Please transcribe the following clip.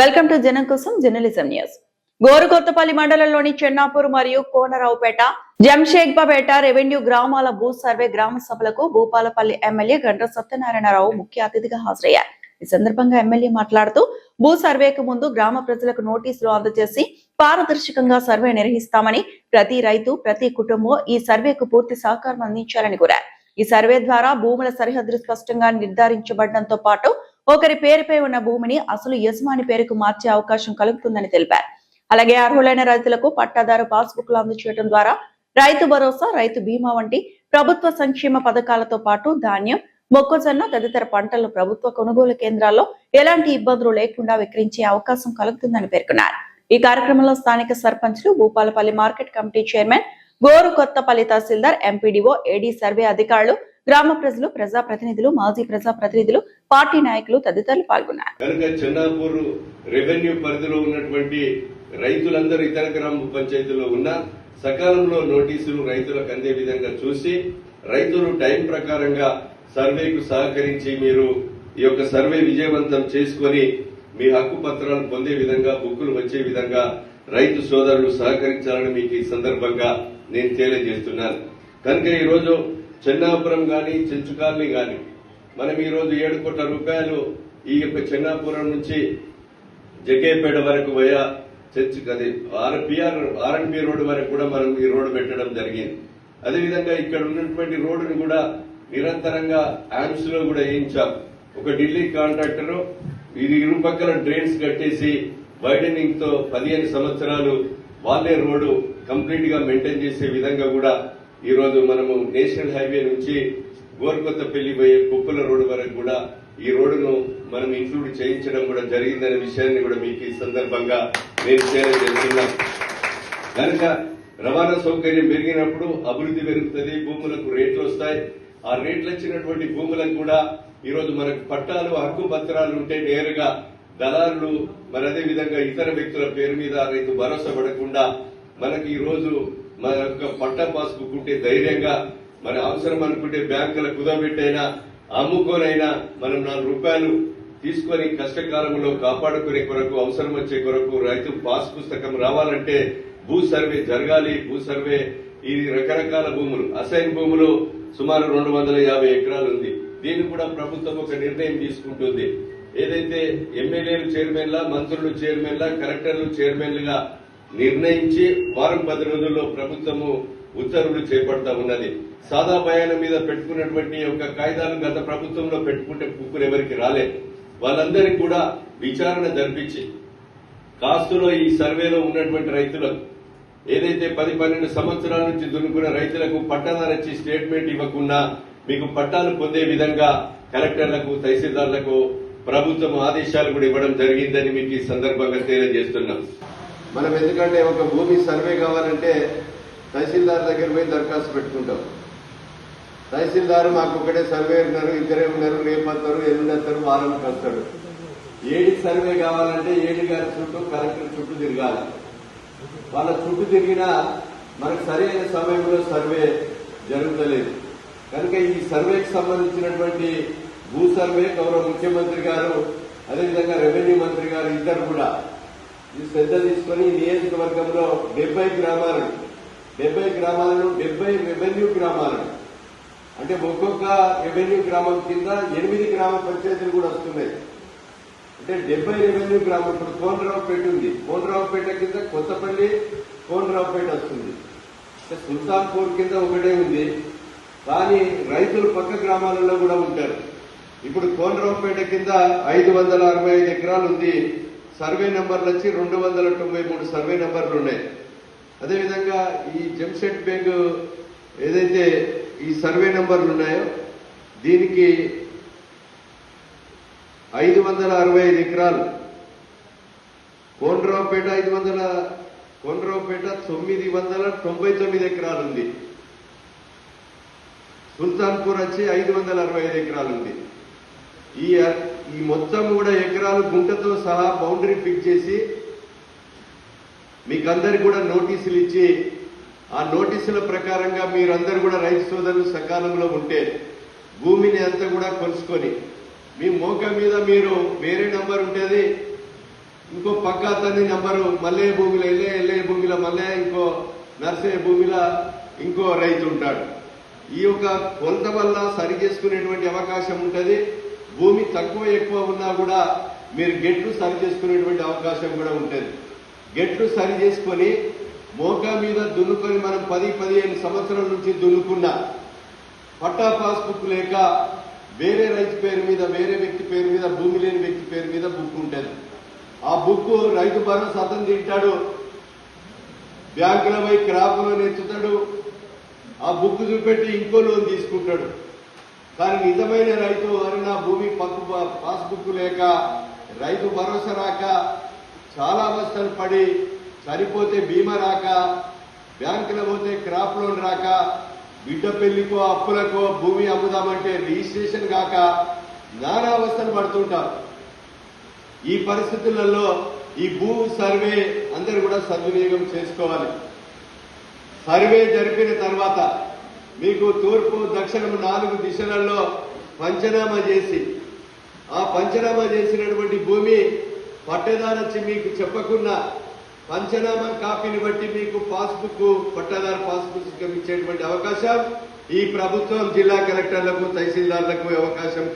Welcome to జనం కోసం journalism news. Gorukothapalli మండలంలోని చెన్నాపూర్ మరియు కోనరావుపేట, జంషేద్పేట రెవెన్యూ గ్రామాల భూ సర్వే గ్రామ సభలకు భూపాలపల్లి ఎమ్మెల్యే గండ్ర సత్యనారాయణరావు ముఖ్య అతిథిగా హాజరయ్యారు. ఈ సందర్భంగా ఎమ్మెల్యే మాట్లాడుతూ భూ సర్వేకు ముందు గ్రామ ప్రజలకు నోటీసులు అందజేసి పారదర్శకంగా సర్వే నిర్వహిస్తామని, ప్రతి రైతు ప్రతి కుటుంబం ఈ సర్వేకు పూర్తి సహకారం అందించాలని కోరారు. ఈ సర్వే ద్వారా భూముల సరిహద్దులు స్పష్టంగా నిర్ధారించబడడంతో పాటు ఒకరి పేరుపై ఉన్న భూమిని అసలు యజమాని పేరుకు మార్చే అవకాశం కలుగుతుందని తెలిపారు. అలాగే అర్హులైన రైతులకు పట్టాదారు పాస్బుక్లు అందజేయడం ద్వారా రైతు భరోసా, రైతు బీమా వంటి ప్రభుత్వ సంక్షేమ పథకాలతో పాటు ధాన్యం, మొక్కజొన్న తదితర పంటలను ప్రభుత్వ కొనుగోలు కేంద్రాల్లో ఎలాంటి ఇబ్బందులు లేకుండా విక్రయించే అవకాశం కలుగుతుందని పేర్కొన్నారు. ఈ కార్యక్రమంలో స్థానిక సర్పంచ్లు, Bhupalpally market committee chairman, Gorukothapalli తహసీల్దార్, ఎంపీడీఓ, ఏడీ సర్వే అధికారులు, గ్రామ ప్రజలు, ప్రజాప్రతినిధులు, మాజీ ప్రజాప్రతినిధులు, పార్టీ నాయకులు తదితరులు పాల్గొన్నారు. కనుక చెన్నాపూర్ రెవెన్యూ పరిధిలో ఉన్నటువంటి రైతులందరూ ఇతర గ్రామ పంచాయతీలో ఉన్న సకాలంలో నోటీసులు రైతులకు అందే విధంగా చూసి రైతులు టైం ప్రకారంగా సర్వేకు సహకరించి మీరు ఈ యొక్క సర్వే విజయవంతం చేసుకుని మీ హక్కు పత్రాలు పొందే విధంగా, బుక్కులు వచ్చే విధంగా రైతు సోదరులు సహకరించాలని మీకు ఈ సందర్భంగా నేను తెలియజేస్తున్నాను. కనుక ఈరోజు చెన్నాపురం గాని, చెంచుకాలని గాని మనం ఈరోజు 7 కోట్ల రూపాయలు ఈ యొక్క చెన్నాపురం నుంచి జగ్గేపేట వరకు వయా ఆర్ఎన్బి రోడ్డు వరకు కూడా మనం ఈ రోడ్డు పెట్టడం జరిగింది. అదేవిధంగా ఇక్కడ ఉన్నటువంటి రోడ్డును కూడా నిరంతరంగా యామ్స్ లో కూడా వేయించాం. ఒక ఢిల్లీ కాంట్రాక్టర్ ఇది ఇరుపక్కల డ్రైన్స్ కట్టేసి వైడనింగ్ తో 15 సంవత్సరాలు వాళ్ళే రోడ్డు కంప్లీట్ గా మెయింటైన్ చేసే విధంగా కూడా ఈ రోజు మనము నేషనల్ హైవే నుంచి గోరుకొత్తపల్లి పోయే కుప్పల రోడ్డు వరకు కూడా ఈ రోడ్డును మనం ఇంక్లూడ్ చేయించడం కూడా జరిగిందనే విషయాన్ని కూడా మీకు ఈ సందర్భంగా నేను తెలియజేస్తున్నా. కనుక రవాణా సౌకర్యం పెరిగినప్పుడు అభివృద్ధి పెరుగుతుంది, భూములకు రేట్లు వస్తాయి. ఆ రేట్లు వచ్చినటువంటి భూములకు కూడా ఈ రోజు మనకు పట్టాలు, హక్కు పత్రాలు ఉంటే నేరుగా దళారులు మరి అదే విధంగా ఇతర వ్యక్తుల పేరు మీద రైతు భరోసా పడకుండా మనకి ఈ రోజు మన యొక్క పట్టా పాస్బుక్ ఉంటే ధైర్యంగా మన అవసరం అనుకుంటే బ్యాంకుల కుదబెట్టైనా అమ్ముకోనైనా మనం 4 రూపాయలు తీసుకుని కష్టకాలంలో కాపాడుకునే కొరకు, అవసరం వచ్చే కొరకు రైతు పాస్ పుస్తకం రావాలంటే భూ సర్వే జరగాలి. భూ సర్వే ఇది రకరకాల భూములు, అసైన్ భూములు సుమారు 250 ఎకరాలు ఉంది. దీన్ని కూడా ప్రభుత్వం ఒక నిర్ణయం తీసుకుంటుంది. ఏదైతే ఎమ్మెల్యేలు చైర్మన్ల, మంత్రులు చైర్మన్ల, కలెక్టర్లు చైర్మన్లుగా నిర్ణయించి వారం 10 రోజుల్లో ప్రభుత్వము ఉత్తర్వులు చేపడతా ఉన్నది. సాదా బయాన మీద పెట్టుకున్నటువంటి ఒక కాయిదాలు గత ప్రభుత్వంలో పెట్టుకుంటే బుక్కులు ఎవరికి రాలే. వాళ్ళందరికీ కూడా విచారణ జరిపించి కాస్తులో ఈ సర్వేలో ఉన్నటువంటి రైతులకు ఏదైతే 10-12 సంవత్సరాల నుంచి దున్నుకున్న రైతులకు పట్టాదారు వచ్చి స్టేట్మెంట్ ఇవ్వకుండా మీకు పట్టాలు పొందే విధంగా కలెక్టర్లకు, తహసీల్దార్లకు ప్రభుత్వం ఆదేశాలు కూడా ఇవ్వడం జరిగిందని మీకు ఈ సందర్భంగా తెలియజేస్తున్నాం. మనం ఎందుకంటే ఒక భూమి సర్వే కావాలంటే తహసీల్దార్ దగ్గర పోయి దరఖాస్తు పెట్టుకుంటాం. తహసీల్దార్ మాకు ఒకటే సర్వే ఉన్నారు, ఇద్దరే ఉన్నారు, రేపు వస్తారు, ఎల్లుండి వస్తారు, వారానికి వస్తాడు. ఏడి సర్వే కావాలంటే ఏడి గారి చుట్టూ, కలెక్టర్ చుట్టూ తిరగాలి. వాళ్ళ చుట్టూ తిరిగినా మనకు సరైన సమయంలో సర్వే జరుగుతలేదు. కనుక ఈ సర్వేకి సంబంధించినటువంటి భూ సర్వే గౌరవ ముఖ్యమంత్రి గారు, అదేవిధంగా రెవెన్యూ మంత్రి గారు ఇద్దరు కూడా ఈ శ్రద్ధ తీసుకుని నియోజకవర్గంలో 70 గ్రామాలను 70 రెవెన్యూ గ్రామాలను అంటే ఒక్కొక్క రెవెన్యూ గ్రామం కింద 8 గ్రామ పంచాయతీలు కూడా వస్తున్నాయి. అంటే 70 రెవెన్యూ గ్రామం. ఇప్పుడు కోనరావుపేట ఉంది, కోనరావుపేట కింద కొత్తపల్లి, కోనరావుపేట వస్తుంది. సుల్తాన్పూర్ కింద ఒకటే ఉంది, కానీ రైతులు పక్క గ్రామాలలో కూడా ఉంటారు. ఇప్పుడు కోనరావుపేట కింద 565 ఎకరాలు ఉంది. సర్వే నెంబర్లు వచ్చి 293 సర్వే నెంబర్లు ఉన్నాయి. అదేవిధంగా ఈ జంషెడ్పేట ఏదైతే ఈ సర్వే నెంబర్లు ఉన్నాయో దీనికి 565 ఎకరాలు. కోనరావుపేట 999 ఎకరాలు ఉంది. సుల్తాన్పూర్ వచ్చి 565 ఎకరాలు ఉంది. ఈ మొత్తం కూడా ఎకరాలు గుంటతో సహా బౌండరీ ఫిక్స్ చేసి మీకందరికి కూడా నోటీసులు ఇచ్చి ఆ నోటీసుల ప్రకారంగా మీరందరూ కూడా రైతు సోదరులు సకాలంలో ఉంటే భూమిని అంతా కూడా కొలుసుకొని మీ మోక మీద మీరు వేరే నంబర్ ఉంటుంది, పక్క అతని నంబరు మల్లయ్య భూమిలో ఎల్లయ్య భూమిలో మల్లయ్య, ఇంకో నర్సయ్య భూమిలో ఇంకో రైతు ఉంటాడు. ఈ యొక్క కొలత వల్ల సరి చేసుకునేటువంటి అవకాశం ఉంటుంది. భూమి తక్కువ ఎక్కువ ఉన్నా కూడా మీరు గెట్లు సరి చేసుకునేటువంటి అవకాశం కూడా ఉంటుంది. గెట్లు సరి చేసుకొని మోకా మీద దున్నుకొని మనం 10-15 సంవత్సరాల నుంచి దున్నుకున్న పట్టా పాస్బుక్ లేక వేరే రైతు పేరు మీద, వేరే వ్యక్తి పేరు మీద, భూమి లేని వ్యక్తి పేరు మీద బుక్ ఉంటుంది. ఆ బుక్ రైతు భరోసా అతను తింటాడు, బ్యాంకుల పోయి క్రాప్ లోన్ ఎత్తుతాడు, ఆ బుక్ చూపెట్టి ఇంకో లోన్ తీసుకుంటాడు. కానీ నిజమైన రైతు నా భూమి పాస్బుక్ లేక, రైతు భరోసా రాక, చాలా అవస్థలు పడి, చనిపోతే బీమా రాక, బ్యాంకులో పోతే క్రాప్ లోన్ రాక, బిడ్డ పెళ్లికో అప్పులకో భూమి అమ్ముదామంటే రిజిస్ట్రేషన్ కాక నానా అవస్థలు పడుతుంటారు. ఈ పరిస్థితులలో ఈ భూ సర్వే అందరూ కూడా సద్వినియోగం చేసుకోవాలి. సర్వే జరిపిన తర్వాత మీకు తూర్పు దక్షిణం 4 దిశలలో పంచనామా చేసి, ఆ పంచనామా చేసినటువంటి భూమి పట్టదారు వచ్చి మీకు చెప్పకుండా పంచనామా కాపీని బట్టి మీకు పాస్బుక్, పట్టాదారు పాస్బుక్ ఇచ్చేటువంటి అవకాశం ఈ ప్రభుత్వం జిల్లా కలెక్టర్లకు, తహసీల్దార్లకు అవకాశం